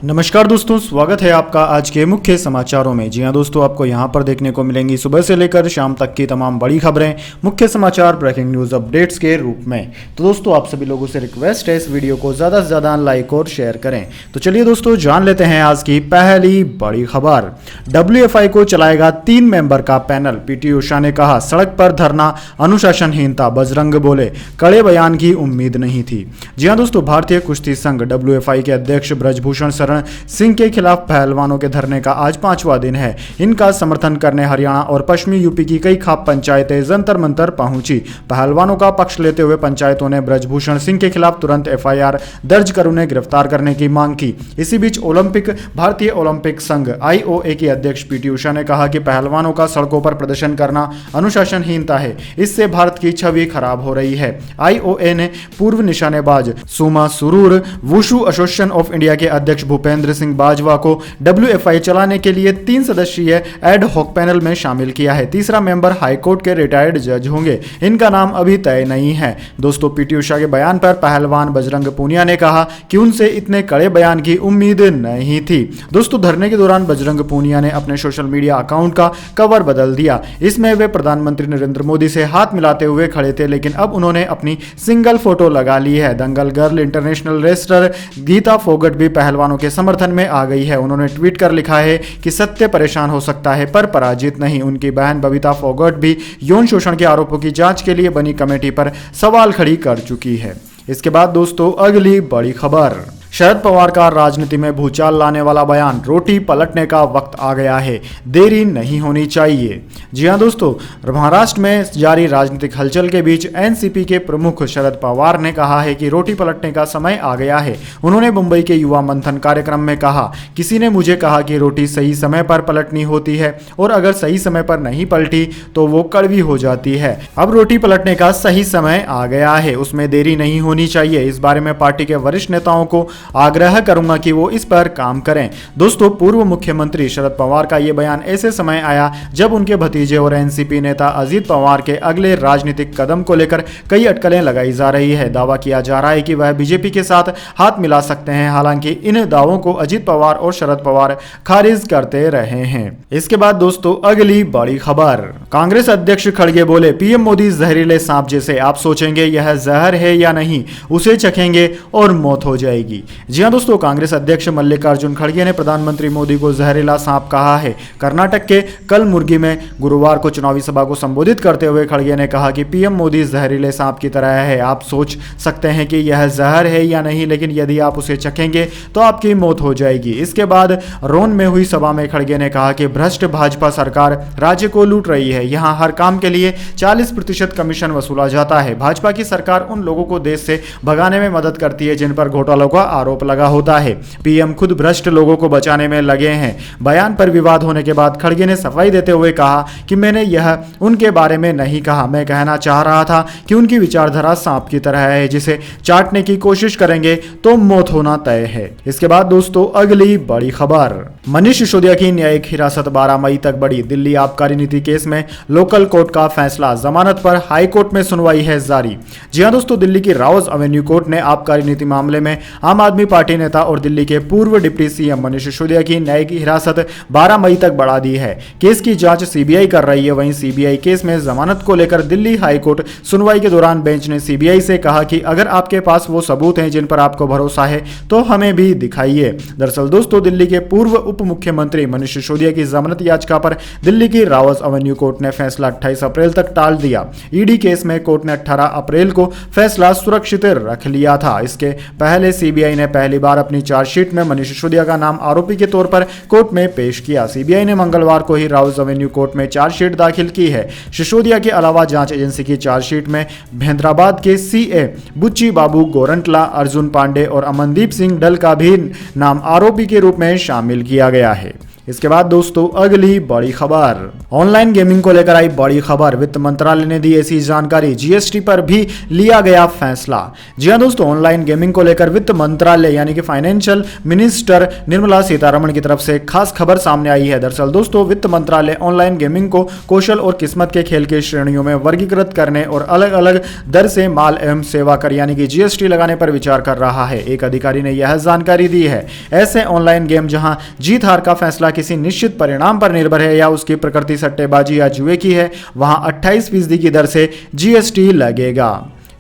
नमस्कार दोस्तों, स्वागत है आपका आज के मुख्य समाचारों में। जी हां दोस्तों, आपको यहां पर देखने को मिलेंगी सुबह से लेकर शाम तक की तमाम बड़ी खबरें, मुख्य समाचार, ब्रेकिंग न्यूज अपडेट्स के रूप में। तो दोस्तों, आप सभी लोगों से रिक्वेस्ट है इस वीडियो को ज़्यादा से ज़्यादा लाइक और शेयर करें। तो चलिए दोस्तों, जान लेते हैं आज की पहली बड़ी खबर। WFI को चलाएगा 3 मेंबर का पैनल। PT उषा ने कहा सड़क पर धरना अनुशासनहीनता, बजरंग बोले कड़े बयान की उम्मीद नहीं थी। जी हां दोस्तों, भारतीय कुश्ती संघ WFI के अध्यक्ष ब्रजभूषण शरण सिंह के खिलाफ पहलवानों के धरने का आज 5वां दिन है। इनका समर्थन करने हरियाणा और पश्चिमी यूपी की कई खाप पंचायतें जंतर मंतर पहुंची। पहलवानों का पक्ष लेते हुए पंचायतों ने ब्रजभूषण सिंह के खिलाफ तुरंत FIR दर्ज कर उन्हें गिरफ्तार करने की मांग की। इसी बीच भारतीय ओलंपिक संघ IOA की अध्यक्ष PT उषा ने कहा कि पहलवानों का सड़कों पर प्रदर्शन करना अनुशासनहीनता है, इससे भारत की छवि खराब हो रही है। IOA ने पूर्व निशानेबाज सुमा सुरूर वुशु एसोसिएशन ऑफ इंडिया के अध्यक्ष भूपेंद्र सिंह बाजवा को WFI चलाने के लिए 3 सदस्यीय एड हॉक पैनल में शामिल किया है। तीसरा मेंबर हाईकोर्ट के रिटायर्ड जज होंगे। इनका नाम अभी तय नहीं है। दोस्तों, PT उषा के बयान पर पहलवान बजरंग पूनिया ने कहा कि उनसे इतने कड़े बयान की उम्मीद नहीं थी। दोस्तों, धरने के दौरान बजरंग पूनिया ने अपने सोशल मीडिया अकाउंट का कवर बदल दिया। इसमें वे प्रधानमंत्री नरेंद्र मोदी से हाथ मिलाते हुए खड़े थे, लेकिन अब उन्होंने अपनी सिंगल फोटो लगा ली है। Dangal girl international wrestler Geeta Phogat भी पहलवानों के समर्थन में आ गई है। उन्होंने ट्वीट कर लिखा है कि सत्य परेशान हो सकता है पर पराजित नहीं। उनकी बहन बबीता फोगट भी यौन शोषण के आरोपों की जांच के लिए बनी कमेटी पर सवाल खड़ी कर चुकी है। इसके बाद दोस्तों, अगली बड़ी खबर। शरद पवार का राजनीति में भूचाल लाने वाला बयान, रोटी पलटने का वक्त आ गया है, देरी नहीं होनी चाहिए। जी हां दोस्तों, महाराष्ट्र में जारी राजनीतिक हलचल के बीच NCP के प्रमुख शरद पवार ने कहा है कि रोटी पलटने का समय आ गया है। उन्होंने मुंबई के युवा मंथन कार्यक्रम में कहा, किसी ने मुझे कहा कि रोटी सही समय पर पलटनी होती है और अगर सही समय पर नहीं पलटी तो वो कड़वी हो जाती है। अब रोटी पलटने का सही समय आ गया है, उसमें देरी नहीं होनी चाहिए। इस बारे में पार्टी के वरिष्ठ नेताओं को आग्रह करूंगा कि वो इस पर काम करें। दोस्तों, पूर्व मुख्यमंत्री शरद पवार का ये बयान ऐसे समय आया जब उनके भतीजे और NCP नेता अजीत पवार के अगले राजनीतिक कदम को लेकर कई अटकलें लगाई जा रही है। दावा किया जा रहा है कि वह BJP के साथ हाथ मिला सकते हैं। हालांकि इन दावों को अजीत पवार और शरद पवार खारिज करते रहे हैं। इसके बाद दोस्तों, अगली बड़ी खबर। कांग्रेस अध्यक्ष खड़गे बोले PM मोदी जहरीले सांप जैसे, आप सोचेंगे यह जहर है या नहीं, उसे चखेंगे और मौत हो जाएगी। जी हां दोस्तों, कांग्रेस अध्यक्ष मल्लिकार्जुन खड़गे ने प्रधानमंत्री मोदी को जहरीला सांप कहा है। कर्नाटक के कलमुर्गी में गुरुवार को चुनावी सभा को संबोधित करते हुए खड़गे ने कहा कि PM मोदी जहरीले सांप की तरह है, आप सोच सकते हैं कि यह जहर है या नहीं, लेकिन यदि आप उसे चखेंगे तो आपकी मौत हो जाएगी। इसके बाद रोन में हुई सभा में खड़गे ने कहा कि भ्रष्ट भाजपा सरकार राज्य को लूट रही है। यहां हर काम के लिए 40% कमीशन वसूला जाता है। भाजपा की सरकार उन लोगों को देश से भगाने में मदद करती है जिन पर घोटालों का आरोप लगा होता है। PM खुद भ्रष्ट लोगों को बचाने में लगे हैं। बयान पर विवाद होने के बाद खड़गे ने सफाई देते हुए कहा कि मैंने यह उनके बारे में नहीं कहा, मैं कहना चाह रहा था कि उनकी विचारधारा सांप की तरह है, जिसे चाटने की कोशिश करेंगे तो मौत होना तय है। इसके बाद दोस्तों, अगली बड़ी खबर। मनीष सिसोदिया की न्यायिक हिरासत 12 मई तक बढ़ी। दिल्ली आबकारी नीति केस में लोकल कोर्ट का फैसला, जमानत पर हाई कोर्ट में सुनवाई है जारी। जी हां दोस्तों, दिल्ली की राउज एवेन्यू कोर्ट ने आबकारी नीति मामले में आम आदमी पार्टी नेता और दिल्ली के पूर्व डिप्टी CM मनीष सिसोदिया की न्यायिक हिरासत 12 मई तक बढ़ा दी है। केस की जांच CBI कर रही है। वहीं CBI केस में जमानत को लेकर दिल्ली हाई कोर्ट सुनवाई के दौरान बेंच ने CBI से कहा कि अगर आपके पास वो सबूत हैं जिन पर आपको भरोसा है तो हमें भी दिखाइए। दरअसल दोस्तों, दिल्ली के पूर्व उप मुख्यमंत्री मनीष सिसोदिया की जमानत याचिका पर दिल्ली की रावज एवेन्यू कोर्ट ने फैसला 28 अप्रैल तक टाल दिया। ED केस में कोर्ट ने 18 अप्रैल को फैसला सुरक्षित रख लिया था। इसके पहले CBI ने पहली बार अपनी चार्जशीट में मनीष सिसोदिया का नाम आरोपी के तौर पर कोर्ट में पेश किया। CBI ने मंगलवार को ही राउज एवेन्यू कोर्ट में चार्जशीट दाखिल की है। सिसोदिया के अलावा जांच एजेंसी की चार्जशीट में हैदराबाद के CA बुच्ची बाबू गोरंटला, अर्जुन पांडे और अमनदीप सिंह डल का भी नाम आरोपी के रूप में शामिल किया गया है। इसके बाद दोस्तों अगली बड़ी खबर, ऑनलाइन गेमिंग को लेकर आई बड़ी खबर, वित्त मंत्रालय ने दी ऐसी जानकारी, जीएसटी पर भी लिया गया फैसला। जी हां दोस्तों, ऑनलाइन गेमिंग को लेकर वित्त मंत्रालय यानी कि फाइनेंशियल मिनिस्टर निर्मला सीतारमण की तरफ से खास खबर सामने आई है। दरअसल दोस्तों, वित्त मंत्रालय ऑनलाइन गेमिंग को कौशल और किस्मत के खेल की श्रेणियों में वर्गीकृत करने और अलग अलग दर से माल एवं सेवा कर यानी कि जीएसटी लगाने पर विचार कर रहा है। एक अधिकारी ने यह जानकारी दी है। ऐसे ऑनलाइन गेम जहां जीत हार का फैसला किसी निश्चित परिणाम पर निर्भर है या उसकी प्रकृति सट्टेबाजी या जुए की है, वहां 28% की दर से जीएसटी लगेगा।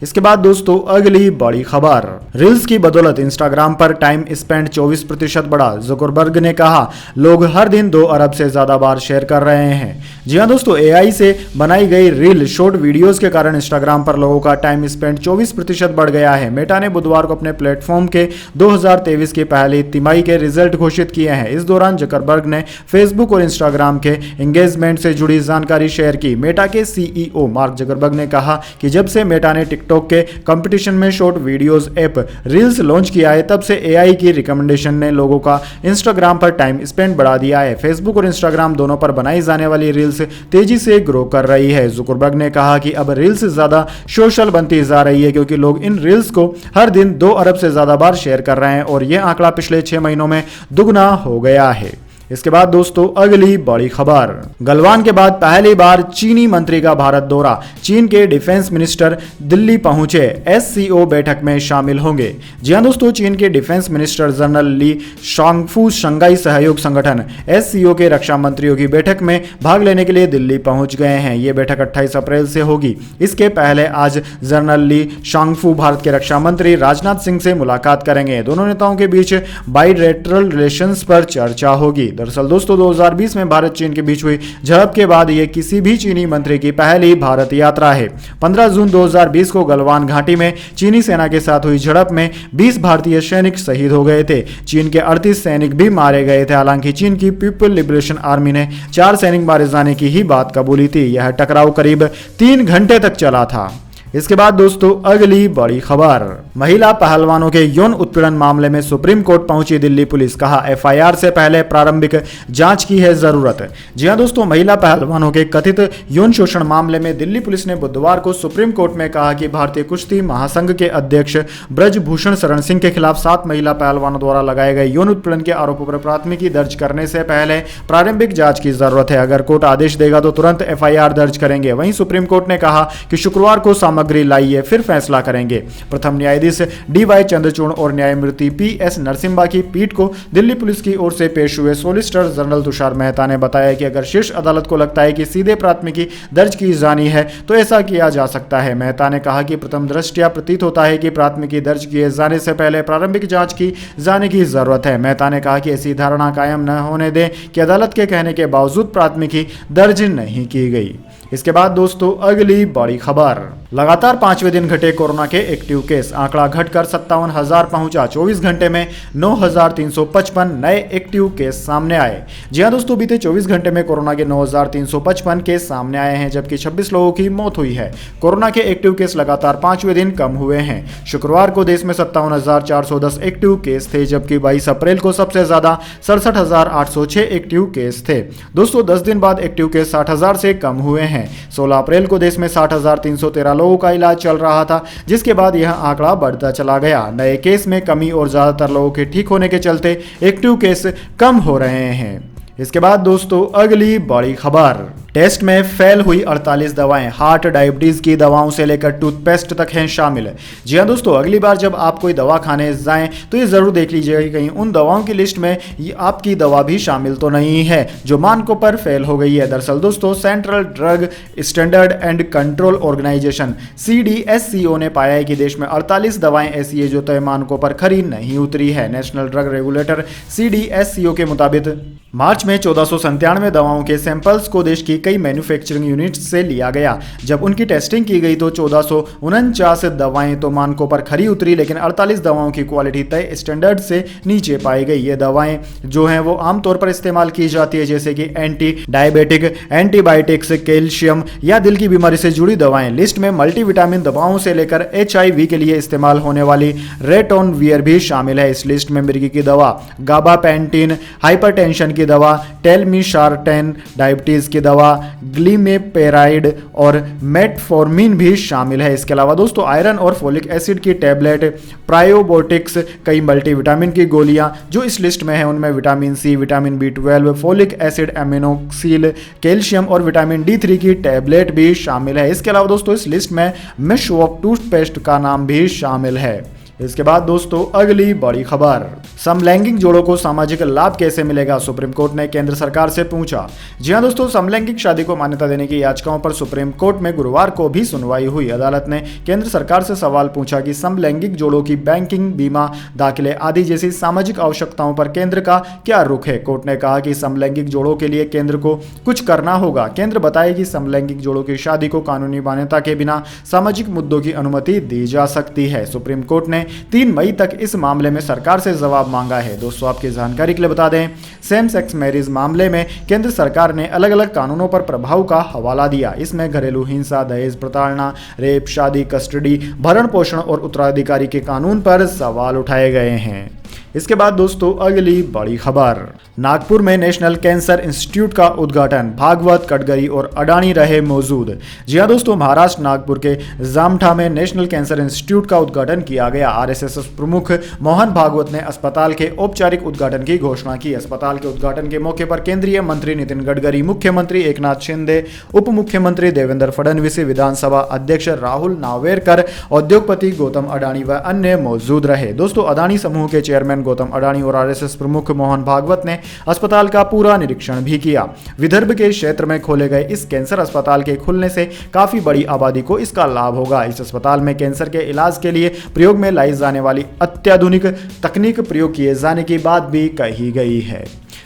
इसके बाद दोस्तों अगली बड़ी खबर, रील्स की बदौलत इंस्टाग्राम पर टाइम स्पेंड 24% बढ़ा। जुकरबर्ग ने कहा लोग हर दिन 2 अरब से ज्यादा बार शेयर कर रहे हैं। जी हां दोस्तों, एआई से बनाई गई रील शॉर्ट वीडियोस के कारण इंस्टाग्राम पर लोगों का टाइम स्पेंड 24% बढ़ गया है। मेटा ने बुधवार को अपने प्लेटफॉर्म के 2023 की पहली तिमाही के रिजल्ट घोषित किए हैं। इस दौरान जुकरबर्ग ने फेसबुक और इंस्टाग्राम के एंगेजमेंट से जुड़ी जानकारी शेयर की। मेटा के सीईओ मार्क जुकरबर्ग ने कहा कि जब से मेटा ने टिकटॉक के कंपटीशन में short videos app reels launch किया है, तब से एआई की रिकमेंडेशन ने लोगों का इंस्टाग्राम पर टाइम स्पेंड बढ़ा दिया है। फेसबुक और इंस्टाग्राम दोनों पर बनाई जाने वाली रील्स तेजी से ग्रो कर रही है। जुकरबर्ग ने कहा कि अब रील्स ज्यादा सोशल बनती जा रही है क्योंकि लोग इन रील्स को हर दिन 2 अरब से ज्यादा बार शेयर कर रहे हैं और यह आंकड़ा पिछले 6 महीनों में दुगना हो गया है। इसके बाद दोस्तों अगली बड़ी खबर, गलवान के बाद पहली बार चीनी मंत्री का भारत दौरा, चीन के डिफेंस मिनिस्टर दिल्ली पहुंचे, एससीओ बैठक में शामिल होंगे। जी हां दोस्तों, चीन के defence minister general Li Shangfu Shanghai सहयोग संगठन एससीओ के रक्षा मंत्रियों की बैठक में भाग लेने के लिए दिल्ली पहुंच गए हैं। यह बैठक 28 अप्रैल से होगी। इसके पहले आज जनरल ली शांगफू भारत के रक्षा मंत्री राजनाथ सिंह से मुलाकात करेंगे। दोनों नेताओं के बीच बाइलेटरल रिलेशंस पर चर्चा होगी। दरअसल दोस्तों, 2020 में भारत चीन के बीच हुई झड़प के बाद यह किसी भी चीनी मंत्री की पहली भारत यात्रा है। 15 जून 2020 को गलवान घाटी में चीनी सेना के साथ हुई झड़प में 20 भारतीय सैनिक शहीद हो गए थे। चीन के 38 सैनिक भी मारे गए थे। हालांकि चीन की पीपल लिबरेशन आर्मी ने 4 सैनिक मारे जाने की ही बात कबूली थी। यह टकराव करीब 3 घंटे तक चला था। इसके बाद दोस्तों अगली बड़ी खबर, महिला पहलवानों के यौन उत्पीड़न मामले में सुप्रीम कोर्ट पहुंची दिल्ली पुलिस, कहा एफआईआर से पहले प्रारंभिक जांच की है जरूरत। जी हां दोस्तों, महिला पहलवानों के कथित यौन शोषण मामले में दिल्ली पुलिस ने बुधवार को सुप्रीम कोर्ट में कहा कि भारतीय कुश्ती महासंघ के अध्यक्ष ब्रजभूषण शरण सिंह के खिलाफ 7 महिला पहलवानों द्वारा लगाए गए यौन उत्पीड़न के आरोपों पर प्राथमिकी दर्ज करने से पहले प्रारंभिक जांच की जरूरत है। अगर कोर्ट आदेश देगा तो तुरंत एफआईआर दर्ज करेंगे। वहीं सुप्रीम कोर्ट ने कहा कि शुक्रवार को सामग्री लाइए फिर फैसला करेंगे। प्रथम न्यायाधीश डीवाई चंद्रचूड़ और न्यायमूर्ति पीएस नरसिम्हा की पीठ को दिल्ली पुलिस की ओर से पेश हुए सॉलिसिटर जनरल तुषार मेहता ने बताया कि अगर शीर्ष अदालत को लगता है कि सीधे प्राथमिकी दर्ज की जानी है तो ऐसा किया जा सकता है। मेहता ने कहा कि प्रथम दृष्टया प्रतीत होता है कि प्राथमिकी दर्ज किए जाने से पहले प्रारंभिक जांच की जाने की जरूरत है। मेहता ने कहा कि ऐसी धारणा कायम न होने दें कि अदालत के कहने के बावजूद प्राथमिकी दर्ज नहीं की गई। इसके बाद दोस्तों अगली बड़ी खबर, लगातार 5वें दिन घटे कोरोना के एक्टिव केस, आंकड़ा घटकर 57,000 पहुंचा। 24 घंटे में 9,355 नए एक्टिव केस सामने आए। जी हां दोस्तों, बीते 24 घंटे में कोरोना के 9,355 केस सामने आए हैं, जबकि 26 लोगों की मौत हुई है। कोरोना के एक्टिव केस लगातार 5वें दिन कम हुए हैं। शुक्रवार को देश में 57,410 एक्टिव केस थे, जबकि 22 अप्रैल को सबसे ज्यादा 67,806 एक्टिव केस थे। दोस्तों 10 दिन बाद एक्टिव केस 60,000 से कम हुए हैं। 16 अप्रैल को देश में 60,313 लोगों का इलाज चल रहा था, जिसके बाद यह आंकड़ा बढ़ता चला गया। नए केस में कमी और ज्यादातर लोगों के ठीक होने के चलते एक्टिव केस कम हो रहे हैं। इसके बाद दोस्तों अगली बड़ी खबर, टेस्ट में फेल हुई 48 दवाएं, हार्ट डायबिटीज की दवाओं से लेकर टूथपेस्ट तक हैं शामिल। जी हां दोस्तों, अगली बार जब आप कोई दवा खाने जाएं तो ये जरूर देख लीजिएगा कि कहीं उन दवाओं की लिस्ट में आपकी दवा भी शामिल तो नहीं है जो मानकों पर फेल हो गई है। दरअसल दोस्तों, central drug standard and control organisation CDSCO ने पाया है कि देश में 48 दवाएं ऐसी है जो तय मानकों पर खरी नहीं उतरी है। नेशनल ड्रग रेगुलेटर CDSCO के मुताबिक मार्च में 1497 दवाओं के सैंपल्स को देश की कई मैन्युफैक्चरिंग यूनिट्स से लिया गया। जब उनकी टेस्टिंग की गई तो 1449 दवाएं तो मानकों पर खरी उतरी, लेकिन 48 दवाओं की क्वालिटी तय स्टैंडर्ड से नीचे पाई गई। ये दवाएं जो हैं वो आमतौर पर इस्तेमाल की जाती है, जैसे कि एंटी डायबिटिक, एंटीबायोटिक्स, कैल्शियम या दिल की बीमारी से जुड़ी दवाएं। लिस्ट में मल्टीविटामिन दवाओं से लेकर HIV के लिए इस्तेमाल होने वाली रेटोनवियर भी शामिल है। इस लिस्ट में मिर्गी की दवा, गाबापेंटिन, हाइपरटेंशन की की दवा, टेलमिसार्टेन डायबिटीज़ की दवा, ग्लिमेपेराइड और मेटफॉर्मिन भी शामिल है। इसके अलावा दोस्तों आयरन और फोलिक एसिड की टैबलेट, प्रायोबोटिक्स, कई मल्टीविटामिन की गोलियां जो इस लिस्ट में है उनमें vitamin C, vitamin B12, folic acid, aminoxyl, calcium और विटामिन D3 की टैबलेट भी शामिल है। इसके अलावा दोस्तों इस लिस्ट में मेशवॉक टूथपेस्ट का नाम भी शामिल है। इसके बाद दोस्तों अगली बड़ी खबर, समलैंगिक जोड़ों को सामाजिक लाभ कैसे मिलेगा, सुप्रीम कोर्ट ने केंद्र सरकार से पूछा। जी हां दोस्तों, समलैंगिक शादी को मान्यता देने की याचिकाओं पर सुप्रीम कोर्ट में गुरुवार को भी सुनवाई हुई। अदालत ने केंद्र सरकार से सवाल पूछा कि समलैंगिक जोड़ों की बैंकिंग, बीमा, दाखिले आदि जैसी सामाजिक आवश्यकताओं पर केंद्र का क्या रुख है। कोर्ट ने कहा कि समलैंगिक जोड़ों के लिए केंद्र को कुछ करना होगा। केंद्र बताए कि समलैंगिक जोड़ों की शादी को कानूनी मान्यता के बिना सामाजिक मुद्दों की अनुमति दी जा सकती है। सुप्रीम कोर्ट ने 3 मई तक इस मामले में सरकार से जवाब मांगा है। दोस्तों आपकी जानकारी के लिए बता दें, सेम सेक्स मैरिज मामले में केंद्र सरकार ने अलग अलग कानूनों पर प्रभाव का हवाला दिया। इसमें घरेलू हिंसा, दहेज प्रताड़ना, रेप, शादी, कस्टडी, भरण पोषण और उत्तराधिकारी के कानून पर सवाल उठाए गए हैं। इसके बाद दोस्तों अगली बड़ी खबर, नागपुर में नेशनल कैंसर इंस्टीट्यूट का उद्घाटन, भागवत, गडकरी और अडानी रहे मौजूद। जी हां दोस्तों, महाराष्ट्र नागपुर के जामठा में नेशनल कैंसर इंस्टीट्यूट का उद्घाटन किया गया। आरएसएस प्रमुख मोहन भागवत ने अस्पताल के औपचारिक उद्घाटन की घोषणा की। अस्पताल के उद्घाटन के मौके पर केंद्रीय मंत्री नितिन गडकरी, मुख्यमंत्री एकनाथ शिंदे, उप मुख्यमंत्री देवेंद्र फडणवीस, विधानसभा अध्यक्ष राहुल नावेरकर, उद्योगपति गौतम अडानी व अन्य मौजूद रहे। दोस्तों अडानी समूह के चेयरमैन गौतम अडानी और आरएसएस प्रमुख मोहन भागवत ने अस्पताल का पूरा निरीक्षण भी किया। विदर्भ के क्षेत्र में खोले गए इस कैंसर अस्पताल के खुलने से काफी बड़ी आबादी को इसका लाभ होगा। इस अस्पताल में कैंसर के इलाज के लिए प्रयोग में लाई जाने वाली अत्याधुनिक तकनीक प्रयोग किए जाने की बात भी कही गई है।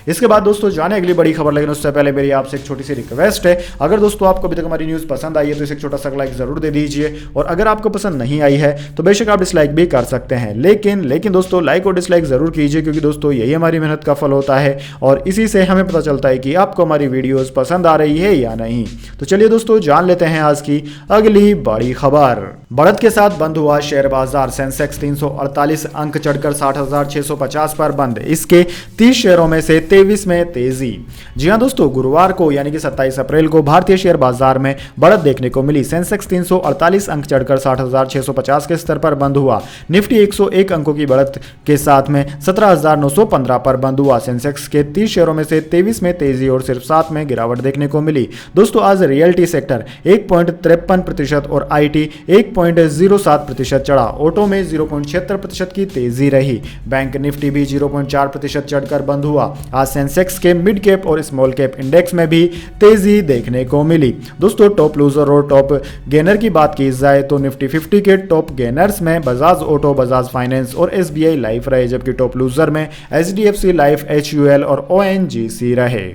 इसके बाद दोस्तों जाने अगली बड़ी खबर, लेकिन उससे पहले मेरी आपसे एक छोटी सी रिक्वेस्ट है, अगर दोस्तों आपको अभी तक हमारी न्यूज़ पसंद आई है तो इसे एक छोटा सा लाइक जरूर दे दीजिए, और अगर आपको पसंद नहीं आई है तो बेशक आप डिसलाइक भी कर सकते हैं, लेकिन दोस्तों लाइक और डिसलाइक जरूर कीजिए, क्योंकि दोस्तों यही हमारी मेहनत का फल होता है और इसी से हमें पता चलता है कि आपको हमारी वीडियोज़ पसंद आ रही है या नहीं। तो चलिए दोस्तों जान लेते हैं आज की अगली बड़ी खबर। बढ़त के साथ बंद हुआ शेयर बाजार, सेंसेक्स 348 अंक चढ़कर 60,650 पर बंद। इसके 30 शेयरों में से 23 में तेजी। जी हां दोस्तों, गुरुवार को यानी कि 27 अप्रैल को भारतीय शेयर बाजार में बढ़त देखने को मिली। सेंसेक्स 348 अंक चढ़कर 60,650 के स्तर पर बंद हुआ। निफ्टी 101 अंकों की बढ़त के साथ में 17,915 पर बंद हुआ। सेंसेक्स के 30 शेयरों में से 23 में तेजी और सिर्फ 7 में गिरावट देखने को मिली। दोस्तों आज रियल्टी सेक्टर 1.53% और आईटी 1.07% चढ़ा। ऑटो में 0.76% की तेजी रही। बैंक निफ्टी भी 0.4% चढ़कर बंद हुआ। आज सेंसेक्स के मिड कैप और स्मॉल कैप इंडेक्स में भी तेजी देखने को मिली। दोस्तों टॉप लूजर और टॉप गेनर की बात की जाए तो निफ्टी 50 के टॉप गेनर्स में बजाज ऑटो, बजाज फाइनेंस और एसबीआई लाइफ रहे, जबकि टॉप लूजर में एचडीएफसी लाइफ, एचयूएल और ओएनजीसी रहे।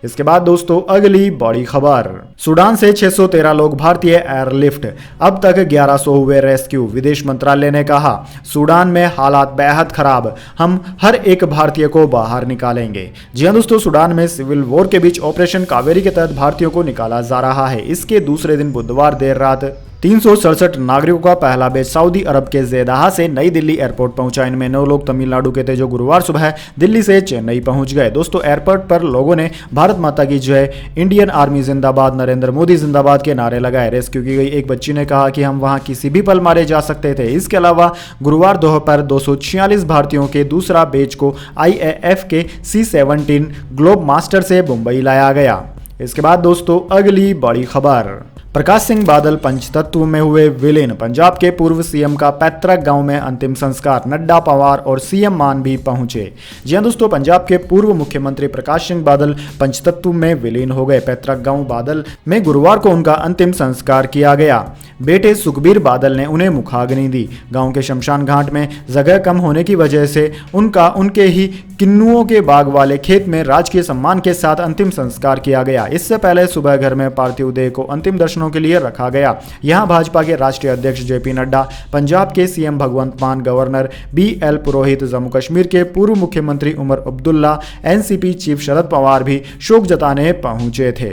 इसके बाद दोस्तों अगली बड़ी खबर, सूडान से 613 लोग भारतीय एयरलिफ्ट, अब तक 1100 हुए रेस्क्यू। विदेश मंत्रालय ने कहा सूडान में हालात बेहद खराब, हम हर एक भारतीय को बाहर निकालेंगे। जी हां दोस्तों, सूडान में सिविल वॉर के बीच ऑपरेशन कावेरी के तहत भारतीयों को निकाला जा रहा है। इसके दूसरे दिन बुधवार देर रात 367 नागरिकों का पहला बैच सऊदी अरब के जेदाह से नई दिल्ली एयरपोर्ट पहुंचा। इनमें 9 लोग तमिलनाडु के थे जो गुरुवार सुबह दिल्ली से चेन्नई पहुंच गए। दोस्तों एयरपोर्ट पर लोगों ने भारत माता की जय, इंडियन आर्मी जिंदाबाद, नरेंद्र मोदी जिंदाबाद के नारे लगाए। रेस्क्यू की गई एक बच्ची ने कहा कि हम वहां किसी भी पल मारे जा सकते थे। इसके अलावा गुरुवार दोपहर 246 भारतीयों के दूसरा बैच को IAF के C-17 ग्लोब मास्टर से मुंबई लाया गया। इसके बाद दोस्तों अगली बड़ी खबर, प्रकाश सिंह बादल पंचतत्व में हुए विलीन। पंजाब के पूर्व सीएम का पैतृक गांव में अंतिम संस्कार, नड्डा, पवार और सीएम मान भी पहुंचे। जी हां दोस्तों, पंजाब के पूर्व मुख्यमंत्री प्रकाश सिंह बादल पंचतत्व में विलीन हो गए। पैतृक गांव बादल में गुरुवार को उनका अंतिम संस्कार किया गया। बेटे सुखबीर बादल ने उन्हें मुखाग्नि दी। गांव के शमशान घाट में जगह कम होने की वजह से उनके ही किन्नुओं के बाग वाले खेत में राजकीय सम्मान के साथ अंतिम संस्कार किया गया। इससे पहले सुबह घर में पार्थिव देह को अंतिम दर्शनों के लिए रखा गया। यहां भाजपा के राष्ट्रीय अध्यक्ष JP नड्डा, पंजाब के सीएम भगवंत मान, गवर्नर BL पुरोहित, जम्मू कश्मीर के पूर्व मुख्यमंत्री उमर अब्दुल्ला, NCP चीफ शरद पवार भी शोक जताने पहुंचे थे।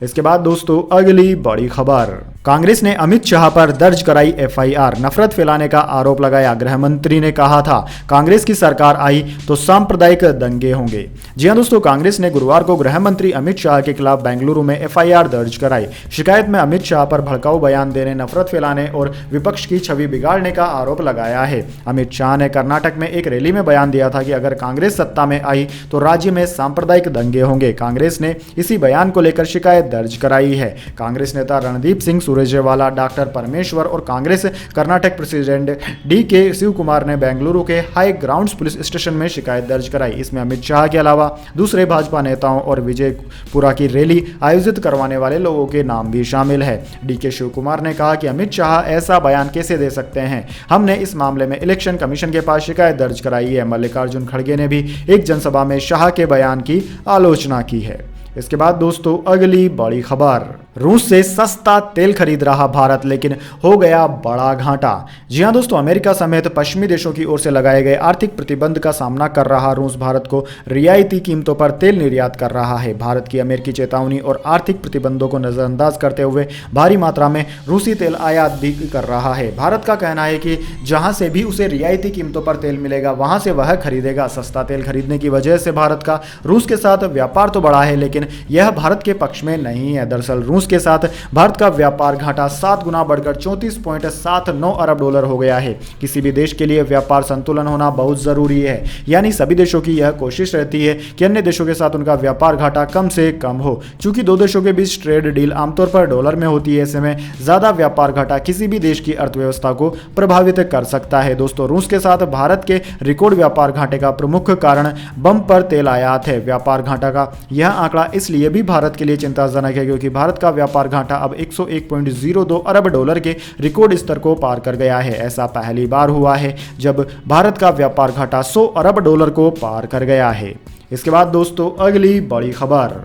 इसके बाद दोस्तों अगली बड़ी खबर, कांग्रेस ने अमित शाह पर दर्ज कराई एफआईआर, नफरत फैलाने का आरोप लगाया। गृह मंत्री ने कहा था कांग्रेस की सरकार आई तो सांप्रदायिक दंगे होंगे। जी हां दोस्तों, कांग्रेस ने गुरुवार को गृह मंत्री अमित शाह के खिलाफ बेंगलुरु में एफआईआर दर्ज कराई। शिकायत में अमित शाह पर भड़काऊ बयान देने, नफरत फैलाने और विपक्ष की छवि बिगाड़ने का आरोप लगाया है। अमित शाह ने कर्नाटक में एक रैली में बयान दिया था कि अगर कांग्रेस सत्ता में आई तो राज्य में सांप्रदायिक दंगे होंगे। कांग्रेस ने इसी बयान को लेकर शिकायत दर्ज कराई है। कांग्रेस नेता रणदीप सिंह सुरजेवाला, डॉक्टर परमेश्वर और कांग्रेस कर्नाटक प्रेसिडेंट डीके शिव कुमार ने बेंगलुरु के हाई ग्राउंड्स पुलिस स्टेशन में शिकायत दर्ज कराई। इसमें अमित शाह के अलावा दूसरे भाजपा नेताओं और विजयपुरा की रैली आयोजित करवाने वाले लोगों के नाम भी शामिल है। डीके शिव कुमार ने कहा कि अमित शाह ऐसा बयान कैसे दे सकते हैं, हमने इस मामले में इलेक्शन कमीशन के पास शिकायत दर्ज कराई है। मल्लिकार्जुन खड़गे ने भी एक जनसभा में शाह के बयान की आलोचना की है। इसके बाद दोस्तों अगली बड़ी खबर, रूस से सस्ता तेल खरीद रहा भारत लेकिन हो गया बड़ा घाटा। जी हां दोस्तों, अमेरिका समेत पश्चिमी देशों की ओर से लगाए गए आर्थिक प्रतिबंध का सामना कर रहा रूस भारत को रियायती कीमतों पर तेल निर्यात कर रहा है। भारत की अमेरिकी चेतावनी और आर्थिक प्रतिबंधों को नजरअंदाज करते हुए भारी मात्रा में रूसी तेल आयात भी कर रहा है। भारत का कहना है कि जहां से भी उसे रियायती कीमतों पर तेल मिलेगा वहां से वह खरीदेगा। सस्ता तेल खरीदने की वजह से भारत का रूस के साथ व्यापार तो बढ़ा है, लेकिन यह भारत के पक्ष में नहीं है। दरअसल रूस के साथ भारत का व्यापार घाटा 7 गुना बढ़कर 34.79 अरब डॉलर हो गया है। किसी भी देश के लिए व्यापार संतुलन होना बहुत जरूरी है, यानी सभी देशों की यह कोशिश रहती है कि अन्य देशों के साथ उनका व्यापार घाटा कम से कम हो। चूंकि दो देशों के बीच ट्रेड डील आमतौर पर डॉलर में होती है, ऐसे में ज्यादा व्यापार घाटा किसी भी देश की अर्थव्यवस्था को प्रभावित कर सकता है। दोस्तों, रूस के साथ भारत के रिकॉर्ड व्यापार घाटे का प्रमुख कारण बम्पर तेल आयात है। व्यापार घाटा का यह आंकड़ा इसलिए भी भारत के लिए चिंताजनक है क्योंकि भारत का व्यापार घाटा अब 101.02 अरब डॉलर के रिकॉर्ड स्तर को पार कर गया है। ऐसा पहली बार हुआ है जब भारत का व्यापार घाटा 100 अरब डॉलर को पार कर गया है। इसके बाद दोस्तों अगली बड़ी खबर,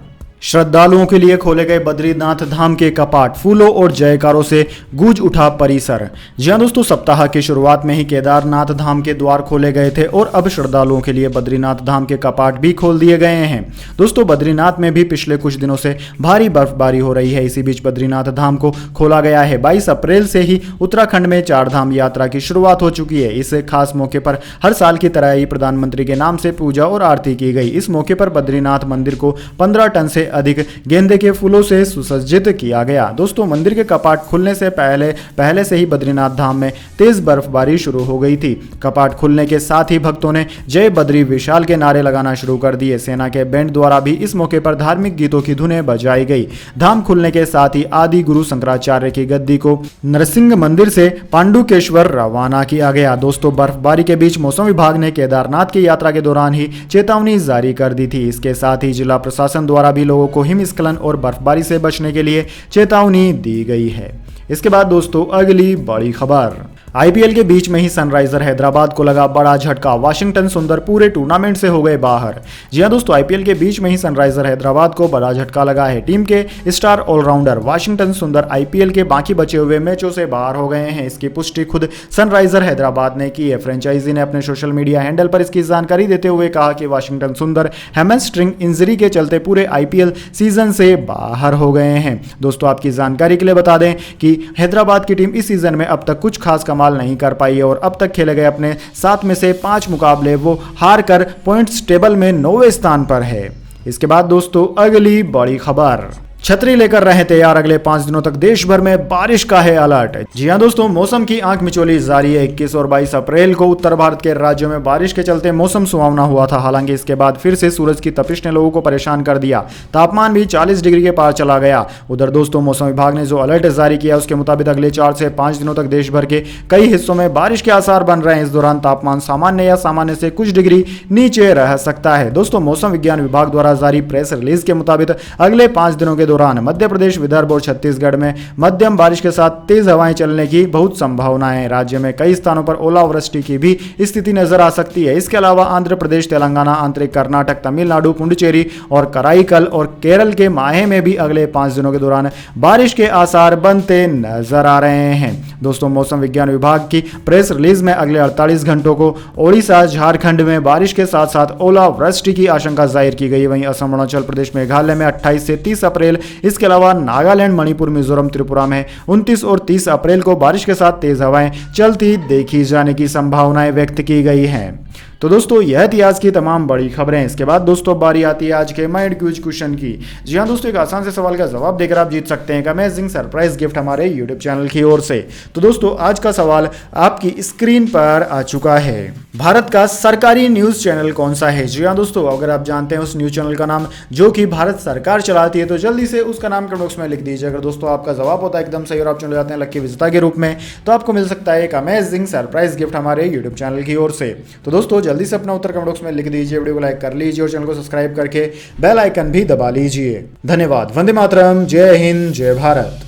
श्रद्धालुओं के लिए खोले गए बद्रीनाथ धाम के कपाट, फूलों और जयकारों से गूंज उठा परिसर। जी हां दोस्तों, सप्ताह की शुरुआत में ही केदारनाथ धाम के द्वार खोले गए थे और अब श्रद्धालुओं के लिए बद्रीनाथ धाम के कपाट भी खोल दिए गए हैं। दोस्तों, बद्रीनाथ में भी पिछले कुछ दिनों से भारी बर्फबारी हो रही है। इसी बीच बद्रीनाथ धाम को खोला गया है। 22 अप्रैल से ही उत्तराखंड में चारधाम यात्रा की शुरुआत हो चुकी है। इस खास मौके पर हर साल की तरह ही प्रधानमंत्री के नाम से पूजा और आरती की गई। इस मौके पर बद्रीनाथ मंदिर को 15 टन से अधिक गेंदे के फूलों से सुसज्जित किया गया। दोस्तों, मंदिर के कपाट खुलने से पहले से ही बद्रीनाथ धाम में तेज बर्फबारी शुरू हो गई थी। कपाट खुलने के साथ ही भक्तों ने जय बद्री विशाल के नारे लगाना शुरू कर दिए। सेना के बैंड द्वारा भी इस मौके पर धार्मिक गीतों की धुनें बजाई गई। धाम खुलने के साथ ही आदि गुरु शंकराचार्य की गद्दी को नरसिंह मंदिर से पांडुकेश्वर रवाना किया गया। दोस्तों, बर्फबारी के बीच मौसम विभाग ने केदारनाथ की यात्रा के दौरान ही चेतावनी जारी कर दी थी। इसके साथ ही जिला प्रशासन द्वारा भी लोगों को हिमस्खलन और बर्फबारी से बचने के लिए चेतावनी दी गई है। इसके बाद दोस्तों अगली बड़ी खबर, आईपीएल के बीच में ही सनराइजर हैदराबाद को लगा बड़ा झटका, वाशिंगटन सुंदर पूरे टूर्नामेंट से हो गए बाहर। जी हां दोस्तों, आईपीएल के बीच में ही सनराइजर हैदराबाद को बड़ा झटका लगा है। टीम के स्टार ऑलराउंडर वाशिंगटन सुंदर आईपीएल के बाकी बचे हुए मैचों से बाहर हो गए हैं। इसकी पुष्टि खुद सनराइजर हैदराबाद ने की है। फ्रेंचाइजी ने अपने सोशल मीडिया हैंडल पर इसकी जानकारी देते हुए कहा कि वाशिंगटन सुंदर हैमस्ट्रिंग इंजरी के चलते पूरे आईपीएल सीजन से बाहर हो गए हैं। दोस्तों, आपकी जानकारी के लिए बता दें कि हैदराबाद की टीम इस सीजन में अब तक कुछ खास कमाल नहीं कर पाई है और अब तक खेले गए अपने 7 में से 5 मुकाबले वो हार कर पॉइंट्स टेबल में 9वें स्थान पर है। इसके बाद दोस्तों अगली बड़ी खबर, छतरी लेकर रहे तैयार, अगले 5 दिनों तक देश भर में बारिश का है अलर्ट। जी हां दोस्तों, मौसम की आंख मिचौली जारी है। 21 और 22 अप्रैल को उत्तर भारत के राज्यों में बारिश के चलते मौसम सुहावना हुआ था। हालांकि इसके बाद फिर से सूरज की तपिश ने लोगों को परेशान कर दिया। तापमान भी 40 डिग्री के पार चला गया। उधर दोस्तों, मौसम विभाग ने जो अलर्ट जारी किया उसके मुताबिक अगले 4 से 5 दिनों तक देश भर के कई हिस्सों में बारिश के आसार बन रहे हैं। इस दौरान तापमान सामान्य या सामान्य से कुछ डिग्री नीचे रह सकता है। दोस्तों, मौसम विज्ञान विभाग द्वारा जारी प्रेस रिलीज के मुताबिक अगले 5 दिनों के दौरान मध्य प्रदेश, विदर्भ और छत्तीसगढ़ में मध्यम बारिश के साथ तेज हवाएं चलने की बहुत संभावना है। राज्य में कई स्थानों पर ओलावृष्टि की भी स्थिति नजर आ सकती है। इसके अलावा आंध्र प्रदेश, तेलंगाना, आंतरिक कर्नाटक, तमिलनाडु, पुडुचेरी और कराईकल और केरल के माहे में भी अगले 5 दिनों के दौरान बारिश के आसार बनते नजर आ रहे हैं। दोस्तों, मौसम विज्ञान विभाग की प्रेस रिलीज में अगले 48 घंटों को ओडिशा, झारखंड में बारिश के साथ साथ ओलावृष्टि की आशंका जाहिर की गई। वहीं असम, अरुणाचल प्रदेश, मेघालय में 28 से 30 अप्रैल इसके अलावा नागालैंड, मणिपुर, मिजोरम, त्रिपुरा में 29 और 30 अप्रैल को बारिश के साथ तेज हवाएं चलती देखी जाने की संभावनाएं व्यक्त की गई हैं। तो दोस्तों यह थी आज की तमाम बड़ी खबरें। इसके बाद दोस्तों बारी आती है आज के माइंड क्विज क्वेश्चन की। जी हाँ दोस्तों, एक आसान से सवाल का जवाब देकर आप जीत सकते हैं एक अमेजिंग सरप्राइज गिफ्ट हमारे यूट्यूब चैनल की ओर से। तो दोस्तों आज का सवाल आपकी स्क्रीन पर आ चुका है। भारत का सरकारी न्यूज चैनल कौन सा है? जी हाँ दोस्तों, अगर आप जानते हैं उस न्यूज चैनल का नाम जो कि भारत सरकार चलाती है तो जल्दी से उसका नाम कमेंट बॉक्स में लिख दीजिए। अगर दोस्तों आपका जवाब होता है एकदम सही और आप चुने जाते हैं लकी विजेता के रूप में, तो आपको मिल सकता है एक अमेजिंग सरप्राइज गिफ्ट हमारे यूट्यूब चैनल की ओर से। तो दोस्तों जल्दी से अपना उत्तर कमेंट बॉक्स में लिख दीजिए, वीडियो को लाइक कर लीजिए और चैनल को सब्सक्राइब करके बेल आइकन भी दबा लीजिए। धन्यवाद। वंदे मातरम। जय हिंद, जय भारत।